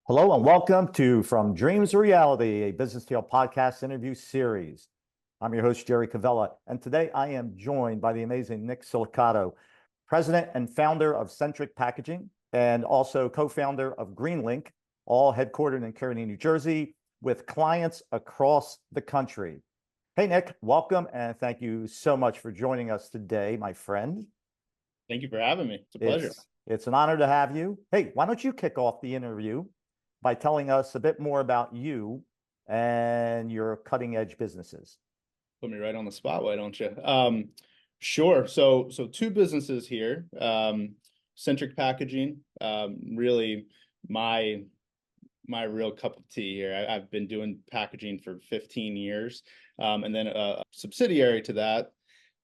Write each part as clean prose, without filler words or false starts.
Hello and welcome to From Dreams to Reality, a Business Tale Podcast interview series. I'm your host, Jerry Covella, and today I am joined by the amazing Nick Silicato, president and founder of Centric Packaging and also co-founder of GreenLink, all headquartered in Kearney, New Jersey, with clients across the country. Hey, Nick, welcome, and thank you so much for joining us today, my friend. Thank you for having me. It's a pleasure. It's an honor to have you. Hey, why don't you kick off the interview by telling us a bit more about you and your cutting edge businesses? Put me right on the spot, why don't you? Sure. So two businesses here. Centric Packaging, really my real cup of tea here. I've been doing packaging for 15 years. And then a subsidiary to that,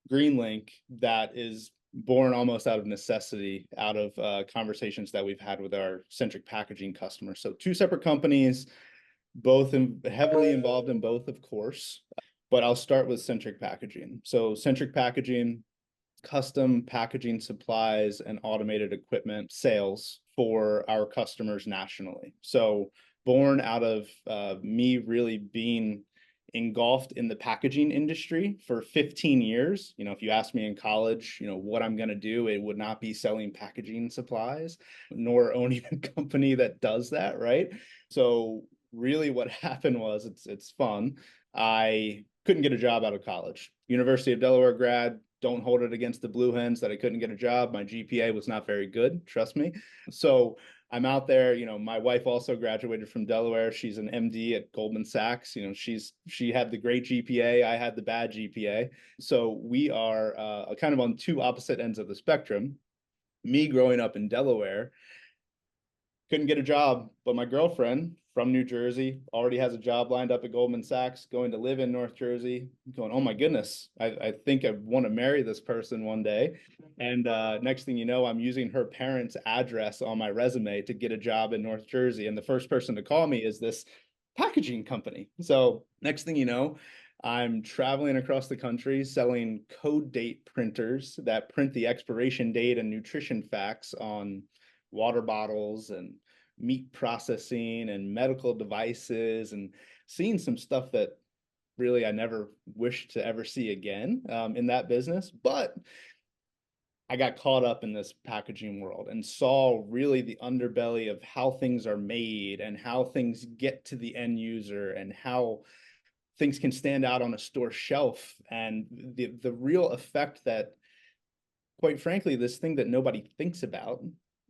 GreenLink, that is born almost out of necessity, out of conversations that we've had with our Centric Packaging customers. So two separate companies, both heavily involved in both, of course. But I'll start with Centric Packaging. So Centric Packaging, custom packaging supplies and automated equipment sales for our customers nationally. So born out of me really being engulfed in the packaging industry for 15 years. If you asked me in college, what I'm going to do, it would not be selling packaging supplies, nor owning a company that does that, right? So really what happened was, it's fun. I couldn't get a job out of college. University of Delaware grad, don't hold it against the Blue Hens that I couldn't get a job. My GPA was not very good, trust me. So I'm out there. My wife also graduated from Delaware. She's an MD at Goldman Sachs. She had the great GPA. I had the bad GPA. So we are kind of on two opposite ends of the spectrum. Me growing up in Delaware, couldn't get a job, but my girlfriend from New Jersey already has a job lined up at Goldman Sachs, going to live in North Jersey, going, oh my goodness, I think I want to marry this person one day. And next thing you know, I'm using her parents' address on my resume to get a job in North Jersey. And the first person to call me is this packaging company. So next thing you know, I'm traveling across the country selling code date printers that print the expiration date and nutrition facts on water bottles and meat processing and medical devices, and seeing some stuff that really I never wished to ever see again in that business. But I got caught up in this packaging world and saw really the underbelly of how things are made and how things get to the end user and how things can stand out on a store shelf, and the real effect that, quite frankly, this thing that nobody thinks about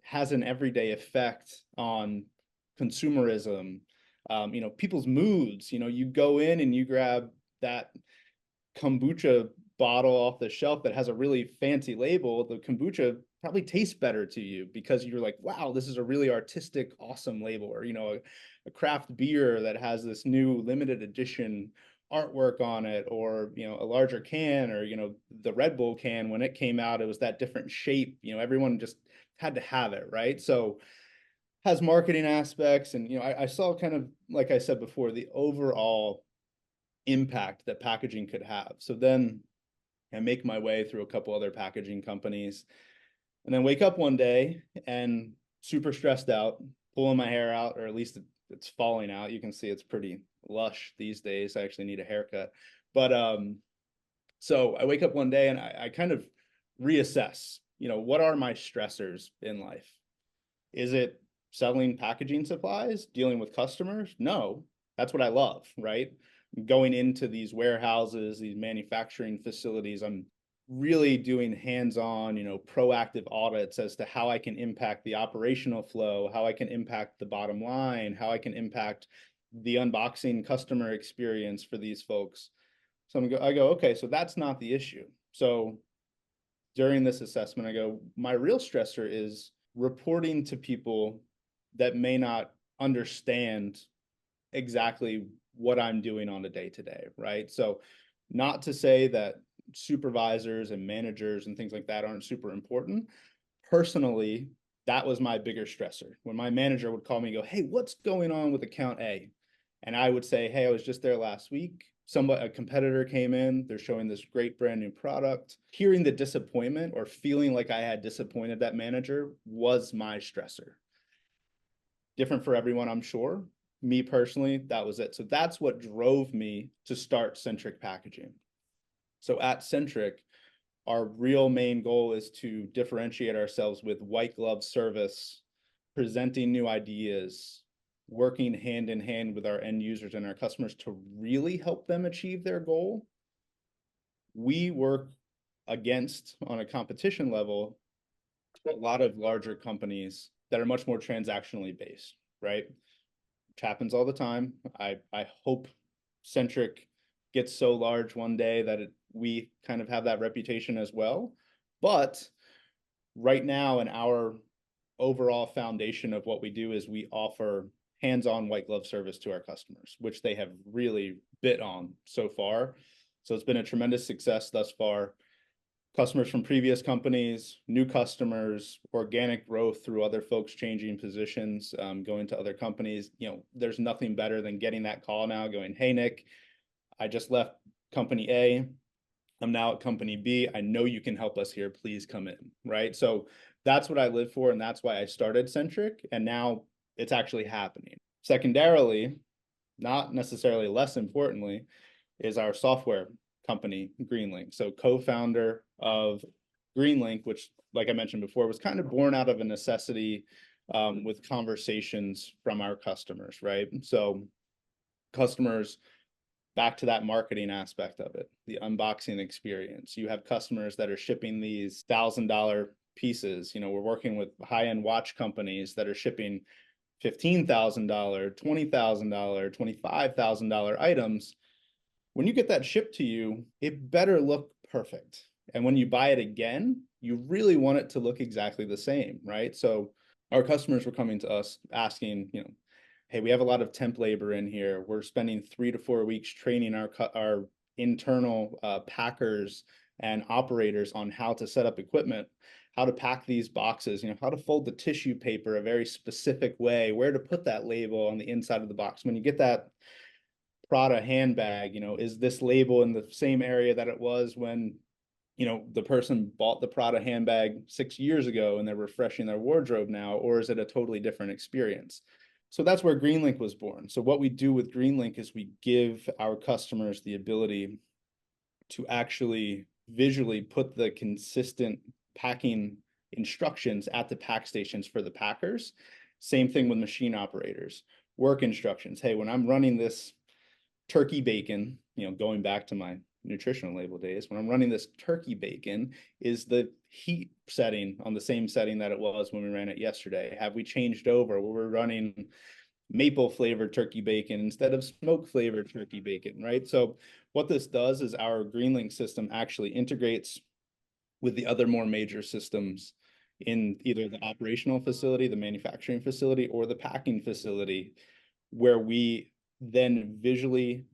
has an everyday effect on consumerism, people's moods. You go in and you grab that kombucha bottle off the shelf that has a really fancy label. The kombucha probably tastes better to you because you're like, wow, this is a really artistic, awesome label. Or, a craft beer that has this new limited edition artwork on it, or a larger can, or the Red Bull can, when it came out, it was that different shape. Everyone just had to have it, right? So has marketing aspects. And I saw, kind of like I said before, the overall impact that packaging could have. So then I make my way through a couple other packaging companies, and then wake up one day and super stressed out, pulling my hair out, or at least it's falling out. You can see it's pretty lush these days. I actually need a haircut. But so I wake up one day and I kind of reassess, what are my stressors in life? Is it selling packaging supplies, dealing with customers? No, that's what I love, right? Going into these warehouses, these manufacturing facilities, I'm really doing hands-on, proactive audits as to how I can impact the operational flow, how I can impact the bottom line, how I can impact the unboxing customer experience for these folks. So I go, okay, so that's not the issue. So during this assessment, I go, my real stressor is reporting to people that may not understand exactly what I'm doing on a day-to-day, right? So not to say that supervisors and managers and things like that aren't super important. Personally, that was my bigger stressor. When my manager would call me and go, hey, what's going on with account A? And I would say, hey, I was just there last week. A competitor came in, they're showing this great brand new product. Hearing the disappointment or feeling like I had disappointed that manager was my stressor. different for everyone, I'm sure. Me personally, that was it. So that's what drove me to start Centric Packaging. So at Centric, our real main goal is to differentiate ourselves with white glove service, presenting new ideas, working hand in hand with our end users and our customers to really help them achieve their goal. We work against, on a competition level, a lot of larger companies that are much more transactionally based, right? Which happens all the time. I hope Centric gets so large one day that we kind of have that reputation as well. But right now, in our overall foundation of what we do is we offer hands-on white glove service to our customers, which they have really bit on so far. So it's been a tremendous success thus far. Customers from previous companies, new customers, organic growth through other folks changing positions, going to other companies. There's nothing better than getting that call now going, hey, Nick, I just left company A. I'm now at company B. I know you can help us here. Please come in, right? So that's what I live for, and that's why I started Centric, and now it's actually happening. Secondarily, not necessarily less importantly, is our software company, GreenLink. So co-founder of GreenLink, which, like I mentioned before, was kind of born out of a necessity with conversations from our customers, right? So customers, back to that marketing aspect of it, the unboxing experience. You have customers that are shipping these $1,000 pieces. We're working with high-end watch companies that are shipping $15,000, $20,000, $25,000 items. When you get that shipped to you, it better look perfect. And when you buy it again, you really want it to look exactly the same, right? So our customers were coming to us asking, hey, we have a lot of temp labor in here. We're spending 3 to 4 weeks training our internal packers and operators on how to set up equipment, how to pack these boxes, how to fold the tissue paper a very specific way, where to put that label on the inside of the box. When you get that Prada handbag, is this label in the same area that it was when, the person bought the Prada handbag 6 years ago and they're refreshing their wardrobe now, or is it a totally different experience? So that's where GreenLink was born. So what we do with GreenLink is we give our customers the ability to actually visually put the consistent packing instructions at the pack stations for the packers. Same thing with machine operators. Work instructions. Hey, when I'm running this turkey bacon, going back to my nutritional label days, when I'm running this turkey bacon, is the heat setting on the same setting that it was when we ran it yesterday? Have we changed over where we're running maple flavored turkey bacon instead of smoke flavored turkey bacon, right? So what this does is our GreenLink system actually integrates with the other more major systems in either the operational facility, the manufacturing facility, or the packing facility, where we then visually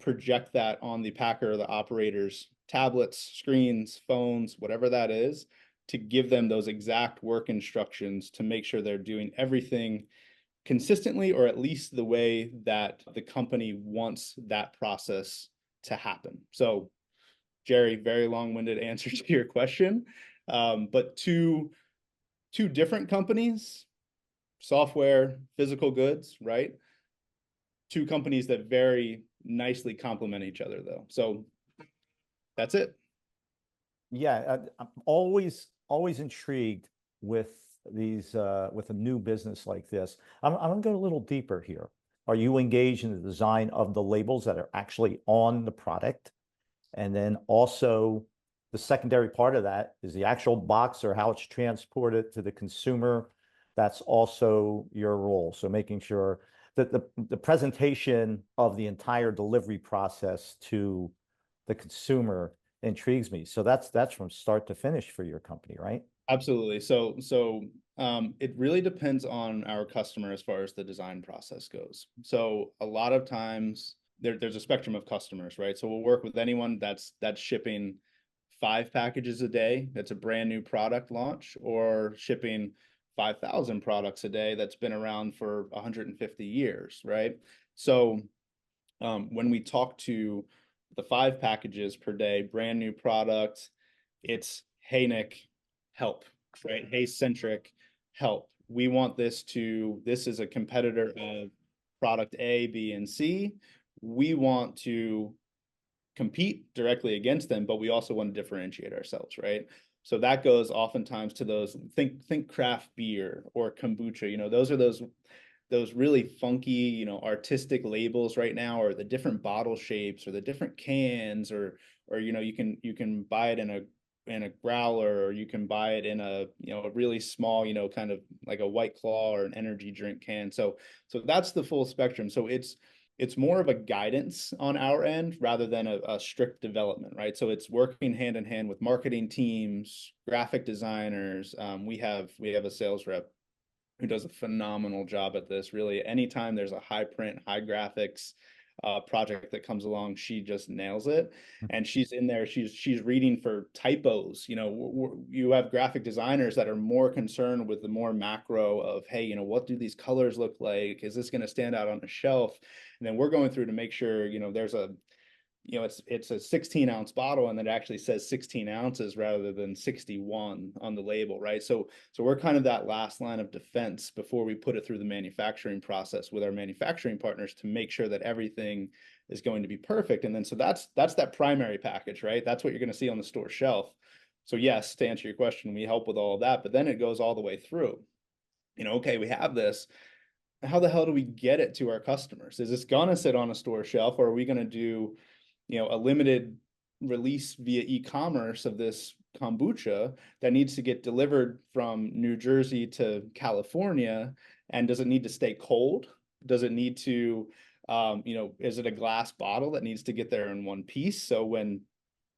project that on the packer or the operator's tablets, screens, phones, whatever that is, to give them those exact work instructions to make sure they're doing everything consistently, or at least the way that the company wants that process to happen. So, Jerry, very long-winded answer to your question, but two different companies, software, physical goods, right? Two companies that very nicely complement each other, though. So that's it. Yeah, I'm always intrigued with these with a new business like this. I'm gonna go a little deeper here. Are you engaged in the design of the labels that are actually on the product? And then also the secondary part of that is the actual box or how it's transported to the consumer. That's also your role. So making sure that the presentation of the entire delivery process to the consumer intrigues me. So that's from start to finish for your company, right? Absolutely. So it really depends on our customer as far as the design process goes. So a lot of times there's a spectrum of customers, right? So we'll work with anyone that's shipping 5 packages a day. That's a brand new product launch, or shipping 5,000 products a day that's been around for 150 years, right? So when we talk to the 5 packages per day, brand new product, it's, hey, Nick, help, right? Hey, Centric, help. we want this is a competitor of product A, B, and C. We want to compete directly against them, but we also want to differentiate ourselves, right? So that goes oftentimes to those, think craft beer or kombucha, those are those really funky, artistic labels right now, or the different bottle shapes, or the different cans, or you can buy it in a growler, or you can buy it in a a really small, kind of like a White Claw or an energy drink can. So that's the full spectrum. So it's more of a guidance on our end rather than a strict development, right? So it's working hand in hand with marketing teams, graphic designers. We have a sales rep who does a phenomenal job at this. Really, anytime there's a high print, high graphics project that comes along, she just nails it. And she's in there, she's reading for typos. You have graphic designers that are more concerned with the more macro of, hey, what do these colors look like? Is this going to stand out on a shelf? And then we're going through to make sure, there's a it's a 16-ounce bottle, and it actually says 16 ounces rather than 61 on the label, right? So we're kind of that last line of defense before we put it through the manufacturing process with our manufacturing partners to make sure that everything is going to be perfect. And then so that's that primary package, right? That's what you're going to see on the store shelf. So yes, to answer your question, we help with all of that, but then it goes all the way through. Okay, we have this. How the hell do we get it to our customers? Is this gonna sit on a store shelf, or are we gonna do a limited release via e-commerce of this kombucha that needs to get delivered from New Jersey to California? And does it need to stay cold? Does it need to, is it a glass bottle that needs to get there in one piece? So when,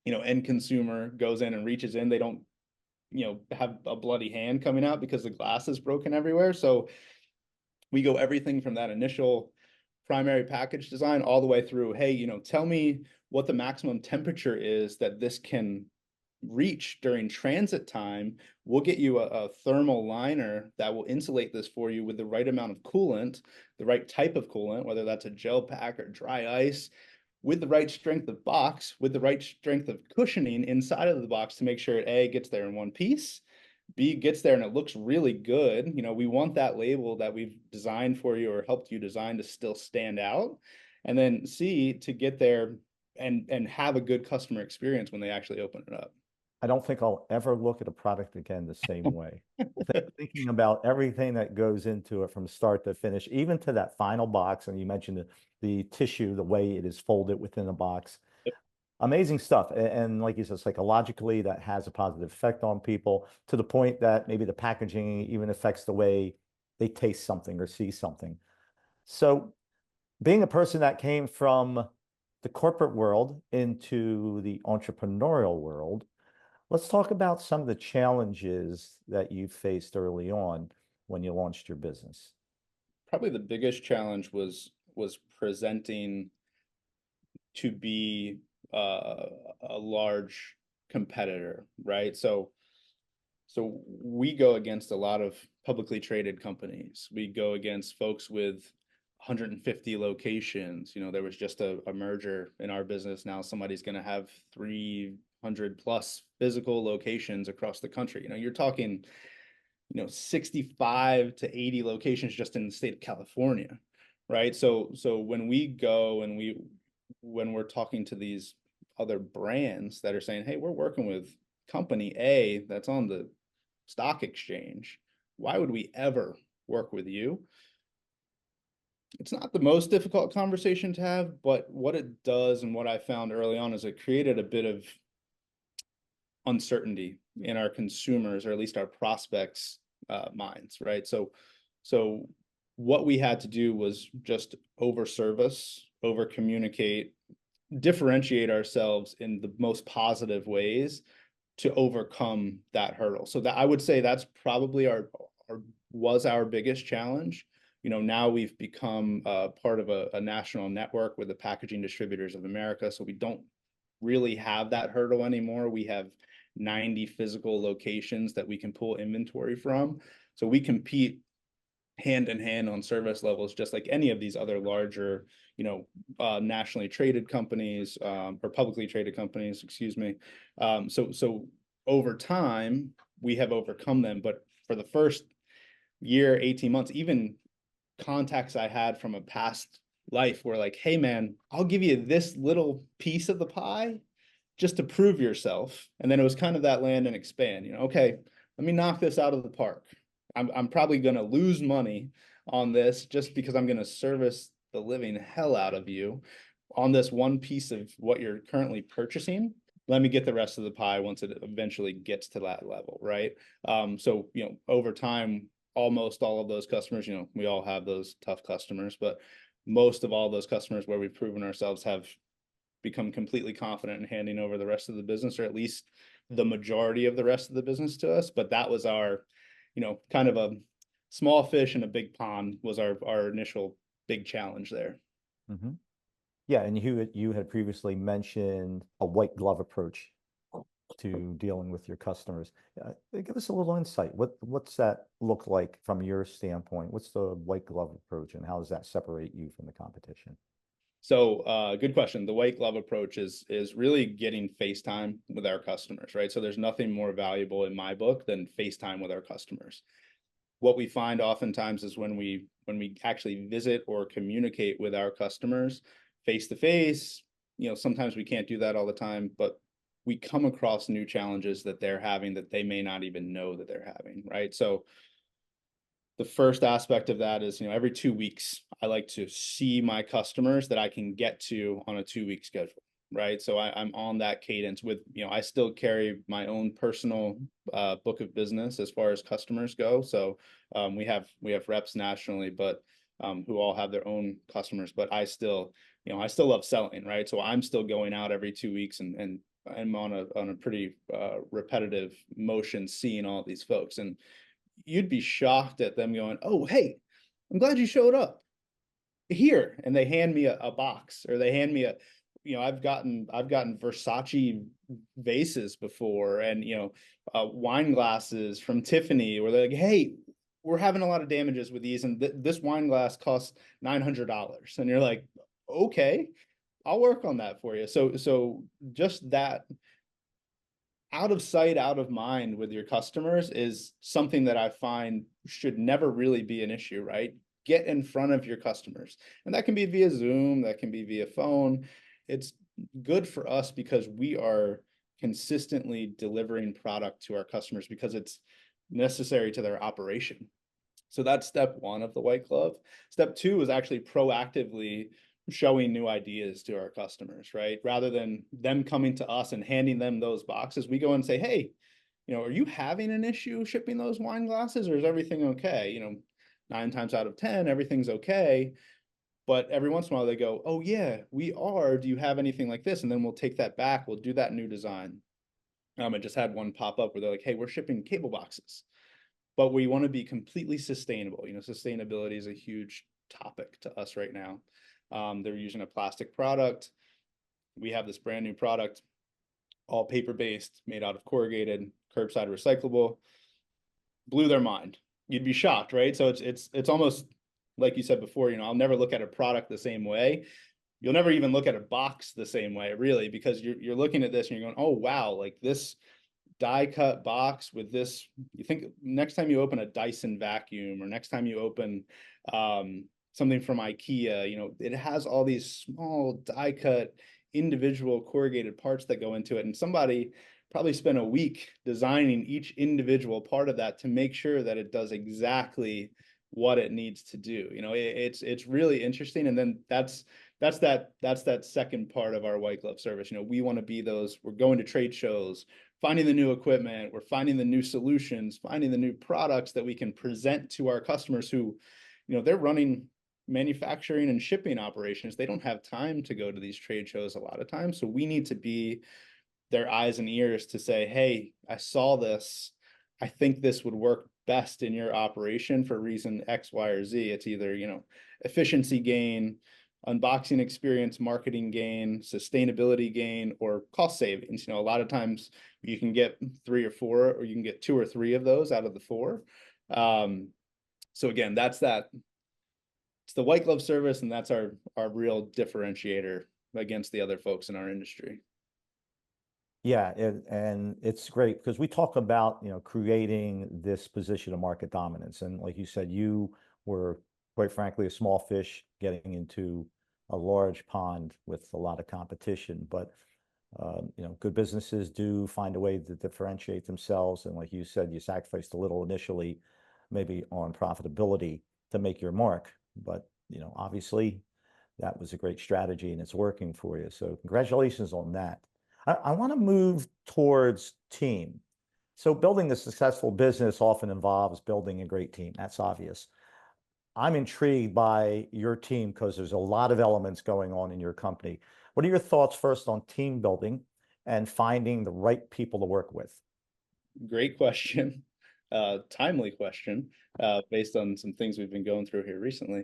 end consumer goes in and reaches in, they don't, have a bloody hand coming out because the glass is broken everywhere. So we go everything from that initial primary package design all the way through, hey, tell me what the maximum temperature is that this can reach during transit time. We'll get you a thermal liner that will insulate this for you with the right amount of coolant, the right type of coolant, whether that's a gel pack or dry ice, with the right strength of box, with the right strength of cushioning inside of the box to make sure it A, gets there in one piece, B, gets there and it looks really good. We want that label that we've designed for you or helped you design to still stand out. And then C, to get there and have a good customer experience when they actually open it up. I don't think I'll ever look at a product again the same way. Thinking about everything that goes into it from start to finish, even to that final box. And you mentioned the tissue, the way it is folded within the box. Amazing stuff. And like you said, psychologically, that has a positive effect on people to the point that maybe the packaging even affects the way they taste something or see something. So being a person that came from the corporate world into the entrepreneurial world, let's talk about some of the challenges that you faced early on when you launched your business. Probably the biggest challenge was presenting to be a large competitor, right? So we go against a lot of publicly traded companies. We go against folks with 150 locations. There was just a merger in our business. Now somebody's going to have 300 plus physical locations across the country. You're talking, 65 to 80 locations just in the state of California, right? So when we go and when we're talking to these other brands that are saying, hey, we're working with company A that's on the stock exchange, why would we ever work with you? It's not the most difficult conversation to have, but what it does and what I found early on is it created a bit of uncertainty in our consumers, or at least our prospects' minds, right? So what we had to do was just over service, over communicate, differentiate ourselves in the most positive ways to overcome that hurdle. So that I would say that's probably was our biggest challenge. Now we've become part of a national network with the Packaging Distributors of America. So we don't really have that hurdle anymore. We have 90 physical locations that we can pull inventory from. So we compete hand in hand on service levels, just like any of these other larger, nationally traded companies, or publicly traded companies, excuse me. So over time, we have overcome them. But for the first year, 18 months, even contacts I had from a past life were like, hey man, I'll give you this little piece of the pie just to prove yourself. And then it was kind of that land and expand, okay, let me knock this out of the park. I'm probably going to lose money on this just because I'm going to service the living hell out of you on this one piece of what you're currently purchasing. Let me get the rest of the pie once it eventually gets to that level, right? So, over time, almost all of those customers, we all have those tough customers, but most of all those customers where we've proven ourselves have become completely confident in handing over the rest of the business, or at least the majority of the rest of the business to us. But that was our, kind of a small fish in a big pond was our initial big challenge there. Mm-hmm. Yeah, and you had previously mentioned a white glove approach to dealing with your customers. Give us a little insight. What's that look like from your standpoint? What's the white glove approach, and how does that separate you from the competition? So, good question. The white glove approach is really getting FaceTime with our customers, right? So there's nothing more valuable in my book than FaceTime with our customers. What we find oftentimes is when we actually visit or communicate with our customers face to face, sometimes we can't do that all the time, but we come across new challenges that they're having that they may not even know that they're having, right? So the first aspect of that is, every 2 weeks, I like to see my customers that I can get to on a 2-week schedule, right? So I'm on that cadence with, I still carry my own personal book of business as far as customers go. So we have reps nationally, but who all have their own customers, but I still love selling, right? So I'm still going out every 2 weeks and I'm on a pretty repetitive motion, seeing all these folks. And you'd be shocked at them going, oh, hey, I'm glad you showed up here. And they hand me a box, or they hand me I've gotten Versace vases before, and, wine glasses from Tiffany, where they're like, hey, we're having a lot of damages with these. And this wine glass costs $900. And you're like, okay, I'll work on that for you. So just that, out of sight, out of mind with your customers is something that I find should never really be an issue, right? Get in front of your customers. And that can be via Zoom, that can be via phone. It's good for us because we are consistently delivering product to our customers because it's necessary to their operation. So that's step one of the white glove. Step two is actually proactively showing new ideas to our customers, right? Rather than them coming to us and handing them those boxes, we go and say, hey, are you having an issue shipping those wine glasses, or is everything okay? 9 times out of 10, everything's okay. But every once in a while they go, oh yeah, we are. Do you have anything like this? And then we'll take that back. We'll do that new design. I just had one pop up where they're like, hey, we're shipping cable boxes, but we want to be completely sustainable. Sustainability is a huge topic to us right now. They're using a plastic product. We have this brand new product, all paper-based, made out of corrugated, curbside recyclable. Blew their mind. You'd be shocked, right? So it's almost like you said before, I'll never look at a product the same way. You'll never even look at a box the same way, really, because you're looking at this and you're going, oh wow, like this die cut box with this. You think next time you open a Dyson vacuum, or next time you open something from IKEA, it has all these small die cut individual corrugated parts that go into it, and somebody probably spent a week designing each individual part of that to make sure that it does exactly what it needs to do. It's really interesting. And then that's that second part of our white glove service. We want to be those. We're going to trade shows, finding the new equipment, we're finding the new solutions, finding the new products that we can present to our customers who, they're running manufacturing and shipping operations. They don't have time to go to these trade shows a lot of times. So we need to be their eyes and ears to say, hey, I saw this. I think this would work best in your operation for reason X, Y, or Z. It's either, efficiency gain, unboxing experience, marketing gain, sustainability gain, or cost savings. A lot of times you can get 3 or 4, or you can get 2 or 3 of those out of the 4. So again, it's the white glove service, and that's our real differentiator against the other folks in our industry. Yeah, and it's great because we talk about, creating this position of market dominance. And like you said, you were, quite frankly, a small fish getting into a large pond with a lot of competition. But good businesses do find a way to differentiate themselves. And like you said, you sacrificed a little initially, maybe on profitability to make your mark. But, obviously that was a great strategy and it's working for you. So congratulations on that. I want to move towards team. So building a successful business often involves building a great team. That's obvious. I'm intrigued by your team because there's a lot of elements going on in your company. What are your thoughts first on team building and finding the right people to work with? Great question. Timely question, based on some things we've been going through here recently.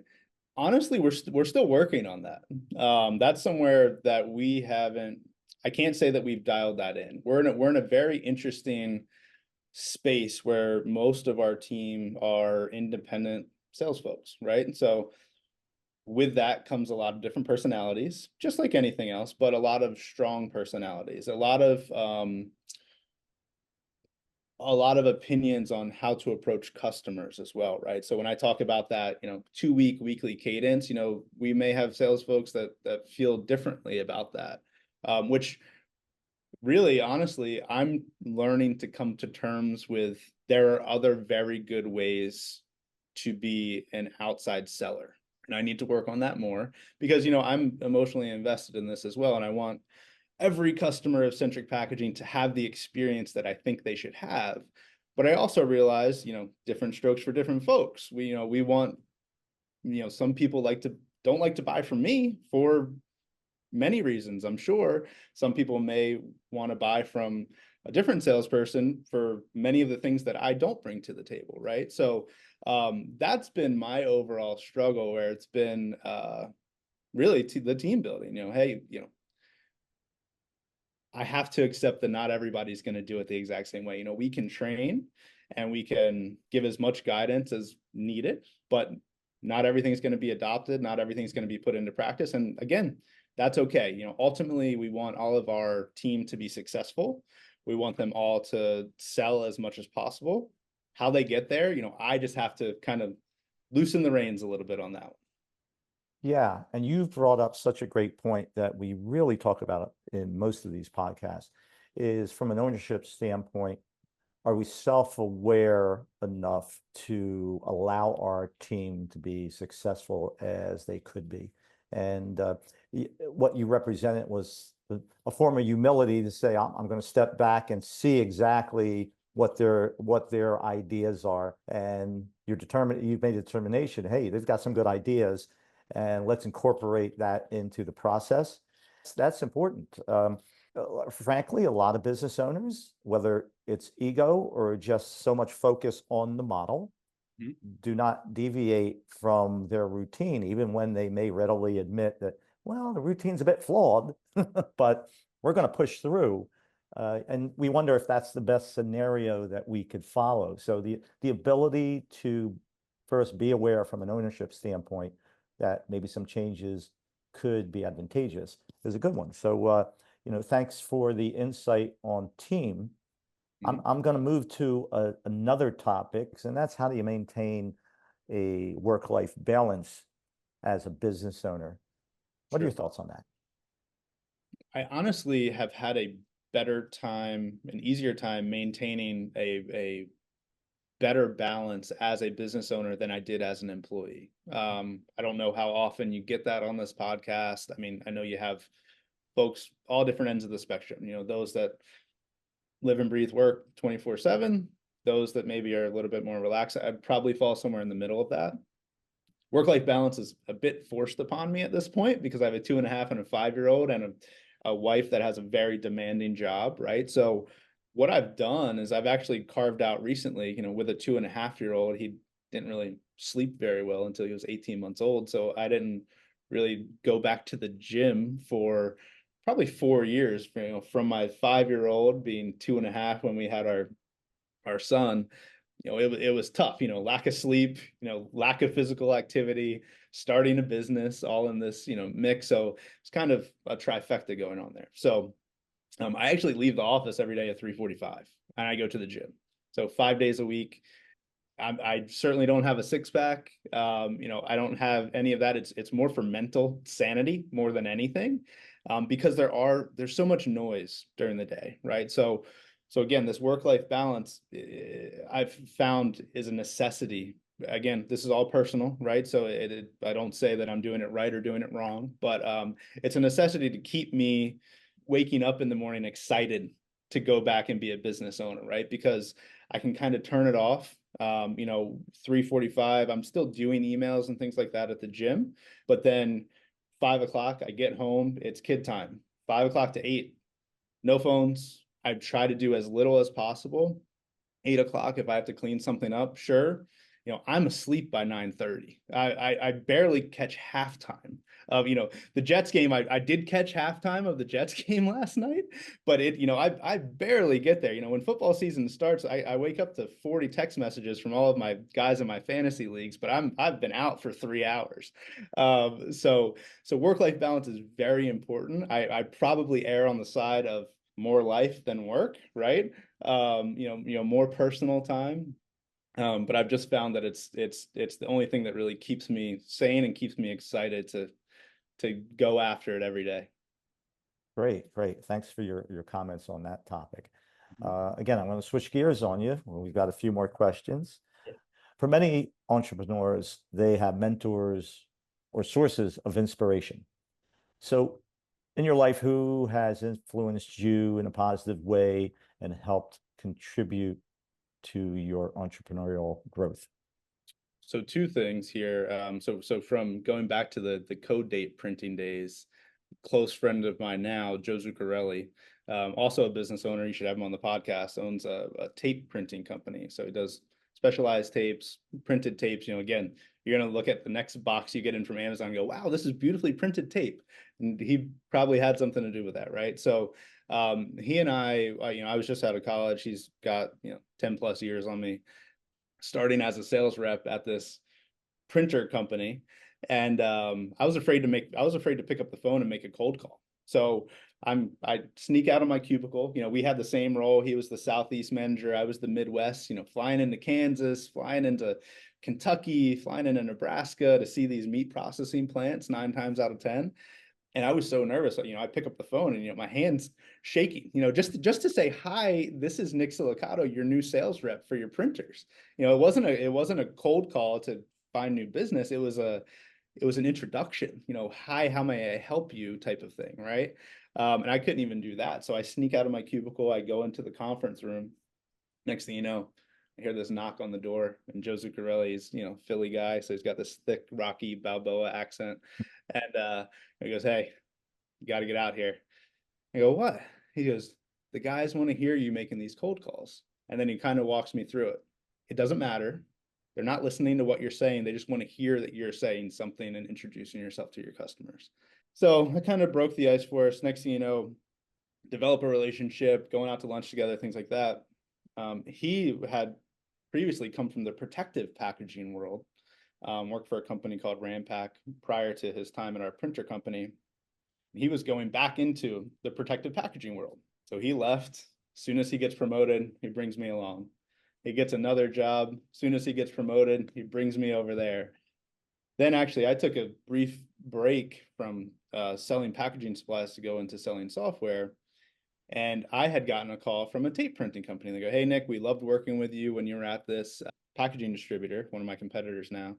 Honestly, we're still working on that. That's somewhere that we haven't. I can't say that we've dialed that in. We're in a very interesting space where most of our team are independent sales folks, right? And so with that comes a lot of different personalities, just like anything else, but a lot of strong personalities, a lot of opinions on how to approach customers as well, right? So when I talk about that, 2-week weekly cadence, we may have sales folks that feel differently about that, which really, honestly, I'm learning to come to terms with. There are other very good ways to be an outside seller, and I need to work on that more because, I'm emotionally invested in this as well, and I want every customer of Centric Packaging to have the experience that I think they should have. But I also realize, different strokes for different folks. We want, some people don't like to buy from me for many reasons. I'm sure some people may want to buy from a different salesperson for many of the things that I don't bring to the table, right? So that's been my overall struggle, where it's been really to the team building. Hey, I have to accept that not everybody's going to do it the exact same way. We can train and we can give as much guidance as needed, but not everything's going to be adopted. Not everything's going to be put into practice. And again, that's okay. Ultimately, we want all of our team to be successful. We want them all to sell as much as possible. How they get there, I just have to kind of loosen the reins a little bit on that one. Yeah, and you've brought up such a great point that we really talk about in most of these podcasts is from an ownership standpoint, are we self-aware enough to allow our team to be successful as they could be? And what you represented was a form of humility to say, I'm going to step back and see exactly what their ideas are. And you've made a determination, hey, they've got some good ideas, and let's incorporate that into the process. That's important. Frankly, a lot of business owners, whether it's ego or just so much focus on the model, do not deviate from their routine, even when they may readily admit that, well, the routine's a bit flawed, but we're going to push through. And we wonder if that's the best scenario that we could follow. So the ability to first be aware from an ownership standpoint that maybe some changes could be advantageous is a good one. So, thanks for the insight on team. I'm going to move to another topic, and that's how do you maintain a work-life balance as a business owner? What are your thoughts on that? I honestly have had a better time, an easier time maintaining a better balance as a business owner than I did as an employee. I don't know how often you get that on this podcast. I mean, I know you have folks all different ends of the spectrum, those that live and breathe work 24/7, those that maybe are a little bit more relaxed. I'd probably fall somewhere in the middle of that. Work-life balance is a bit forced upon me at this point because I have a 2.5 and a 5-year-old and a wife that has a very demanding job, right? So what I've done is I've actually carved out recently, with a 2.5-year-old, he didn't really sleep very well until he was 18 months old. So I didn't really go back to the gym for probably 4 years, from my 5-year-old being 2.5 when we had our son. It was tough, lack of sleep, lack of physical activity, starting a business, all in this, mix. So it's kind of a trifecta going on there. So I actually leave the office every day at 3:45 and I go to the gym. So 5 days a week. I certainly don't have a six pack. I don't have any of that. It's more for mental sanity more than anything, because there's so much noise during the day, right? So again, this work-life balance, I've found is a necessity. Again, this is all personal, right? So I don't say that I'm doing it right or doing it wrong, but it's a necessity to keep me waking up in the morning excited to go back and be a business owner, right? Because I can kind of turn it off. 3:45, I'm still doing emails and things like that at the gym, but then 5 o'clock, I get home, it's kid time. 5 o'clock to 8, no phones. I try to do as little as possible. 8 o'clock, if I have to clean something up, sure. I'm asleep by 9:30. I barely catch halftime of, the Jets game. I did catch halftime of the Jets game last night, but I barely get there. When football season starts, I wake up to 40 text messages from all of my guys in my fantasy leagues, but I've been out for 3 hours. So work-life balance is very important. I probably err on the side of more life than work, right? More personal time. But I've just found that it's the only thing that really keeps me sane and keeps me excited to go after it every day. Great, great. Thanks for your comments on that topic. Again, I'm going to switch gears on you. We've got a few more questions. For many entrepreneurs, they have mentors or sources of inspiration. So, in your life, who has influenced you in a positive way and helped contribute to your entrepreneurial growth? So two things here. So from going back to the code date printing days, close friend of mine now, Joe Zuccarelli, also a business owner. You should have him on the podcast. Owns a tape printing company, so he does specialized tapes, printed tapes. Again, you're gonna look at the next box you get in from Amazon and go, "Wow, this is beautifully printed tape," and he probably had something to do with that, right? So he and I was just out of college. He's got 10 plus years on me, starting as a sales rep at this printer company, and I was afraid to pick up the phone and make a cold call. So I sneak out of my cubicle. We had the same role. He was the Southeast manager. I was the Midwest. Flying into Kansas, flying into Kentucky, flying into Nebraska to see these meat processing plants 9 times out of 10. And I was so nervous. I pick up the phone and my hands shaking. Just to say hi. This is Nick Silicato, your new sales rep for your printers. It wasn't a cold call to find new business. It was an introduction. Hi, how may I help you? Type of thing, right? And I couldn't even do that. So I sneak out of my cubicle. I go into the conference room. Next thing you know, I hear this knock on the door, and Joe Zuccarelli's, Philly guy, so he's got this thick, rocky Balboa accent, and he goes, "Hey, you got to get out here." I go, "What?" He goes, "The guys want to hear you making these cold calls," and then he kind of walks me through it. It doesn't matter. They're not listening to what you're saying. They just want to hear that you're saying something and introducing yourself to your customers. So I kind of broke the ice for us. Next thing you know, develop a relationship, going out to lunch together, things like that. He had previously come from the protective packaging world, worked for a company called Rampack prior to his time at our printer company. He was going back into the protective packaging world. So he left. As soon as he gets promoted, he brings me along. He gets another job. As soon as he gets promoted, he brings me over there. Then actually, I took a brief break from selling packaging supplies to go into selling software. And I had gotten a call from a tape printing company. They go, "Hey, Nick, we loved working with you when you were at this packaging distributor, one of my competitors now.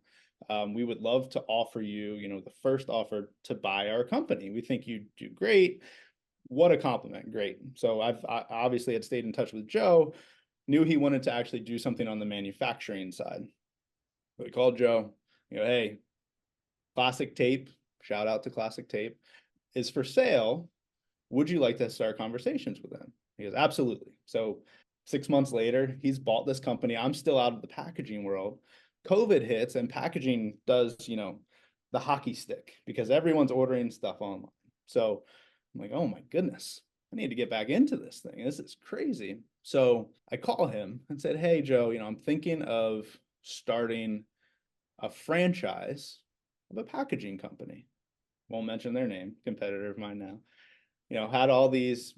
We would love to offer you, the first offer to buy our company. We think you do great. What a compliment. Great." So I obviously had stayed in touch with Joe, knew he wanted to actually do something on the manufacturing side. So we called Joe, "Hey, Classic Tape, shout out to Classic Tape, is for sale. Would you like to start conversations with them?" He goes, "Absolutely." So 6 months later, he's bought this company. I'm still out of the packaging world. COVID hits and packaging does, the hockey stick because everyone's ordering stuff online. So I'm like, "Oh my goodness, I need to get back into this thing. This is crazy." So I call him and said, "Hey, Joe, I'm thinking of starting a franchise of a packaging company. Won't mention their name, competitor of mine now. had all these,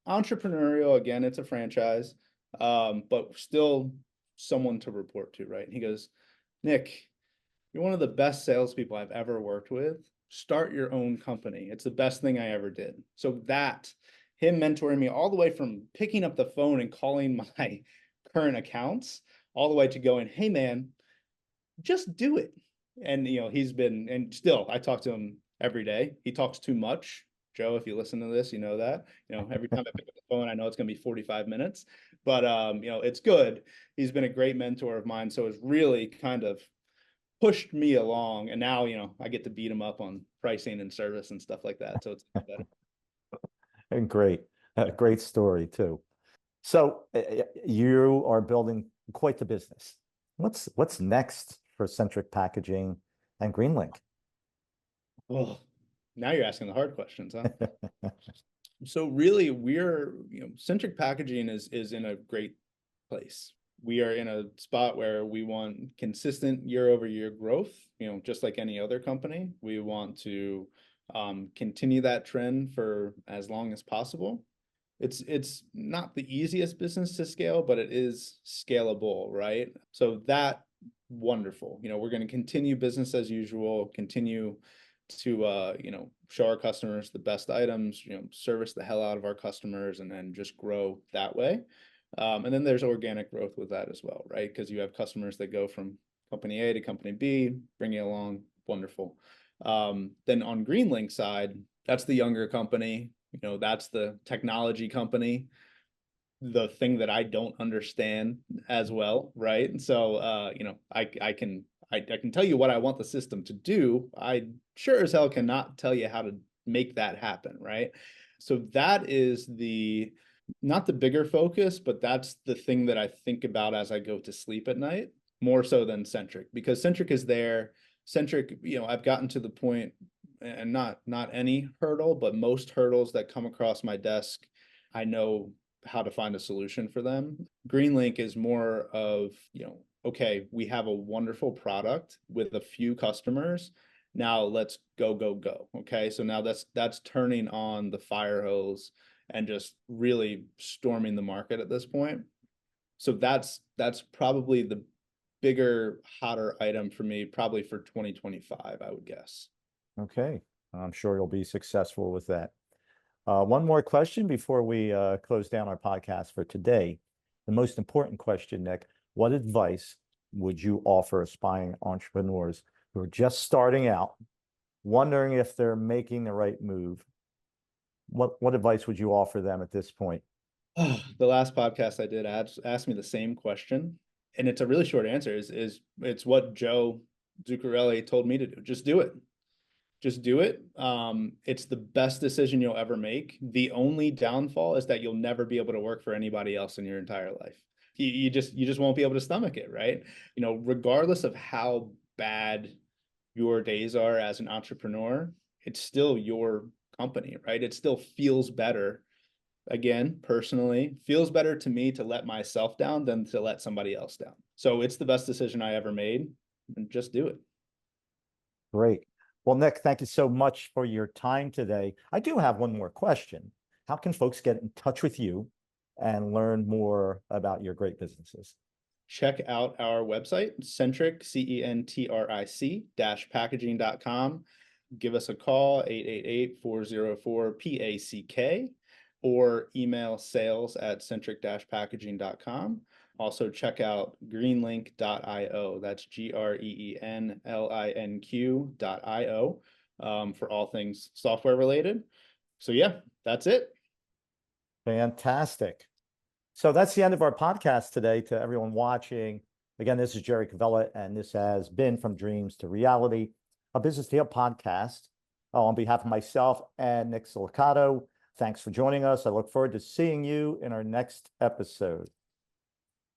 entrepreneurial, again, it's a franchise, but still someone to report to, right? And he goes, Nick, you're one of the best salespeople I've ever worked with. Start your own company. It's the best thing I ever did. So that, him mentoring me all the way from picking up the phone and calling my current accounts, all the way to going, hey man, just do it. And he's been, and still I talk to him every day. He talks too much. Joe, if you listen to this, you know that. Every time I pick up the phone, I know it's going to be 45 minutes, but it's good. He's been a great mentor of mine, so it's really kind of pushed me along, and now I get to beat him up on pricing and service and stuff like that, so it's better. And great, great story too. So you are building quite the business. What's next for Centric Packaging and GreenLink? Well, now you're asking the hard questions, huh? So really, we're Centric Packaging is in a great place. We are in a spot where we want consistent year-over-year growth, just like any other company. We want to continue that trend for as long as possible. It's not the easiest business to scale, but it is scalable, right? So that, wonderful. We're going to continue business as usual, continue to show our customers the best items, service the hell out of our customers, and then just grow that way. And then there's organic growth with that as well, right? Because you have customers that go from company A to company B, bringing along, wonderful. Then on GreenLink side, that's the younger company, that's the technology company, the thing that I don't understand as well, right? And so I can tell you what I want the system to do. I sure as hell cannot tell you how to make that happen, right? So that is not the bigger focus, but that's the thing that I think about as I go to sleep at night, more so than Centric, because Centric is there. Centric, I've gotten to the point, and not any hurdle, but most hurdles that come across my desk, I know how to find a solution for them. GreenLink is more of, okay, we have a wonderful product with a few customers. Now let's go. Okay. So now that's turning on the fire hose and just really storming the market at this point. So that's probably the bigger, hotter item for me, probably for 2025, I would guess. Okay, I'm sure you'll be successful with that. One more question before we close down our podcast for today. The most important question, Nick, what advice would you offer aspiring entrepreneurs who are just starting out, wondering if they're making the right move? What advice would you offer them at this point? The last podcast I did asked me the same question, and it's a really short answer. It's what Joe Zuccarelli told me to do. Just do it. Just do it. It's the best decision you'll ever make. The only downfall is that you'll never be able to work for anybody else in your entire life. You just won't be able to stomach it, right? Regardless of how bad your days are as an entrepreneur, it's still your company, right? It still feels better. Again, personally, feels better to me to let myself down than to let somebody else down. So it's the best decision I ever made, and just do it. Great. Well, Nick, thank you so much for your time today. I do have one more question. How can folks get in touch with you and learn more about your great businesses? Check out our website, Centric, CENTRIC-packaging.com. Give us a call, 888-404-PACK, or email sales@centric-packaging.com. Also check out greenlink.io. That's GREENLINQ.io for all things software related. So yeah, that's it. Fantastic. So that's the end of our podcast today. To everyone watching, again, this is Jerry Covella, and this has been From Dreams to Reality, a Business Tale podcast. On behalf of myself and Nick Silicato, thanks for joining us. I look forward to seeing you in our next episode.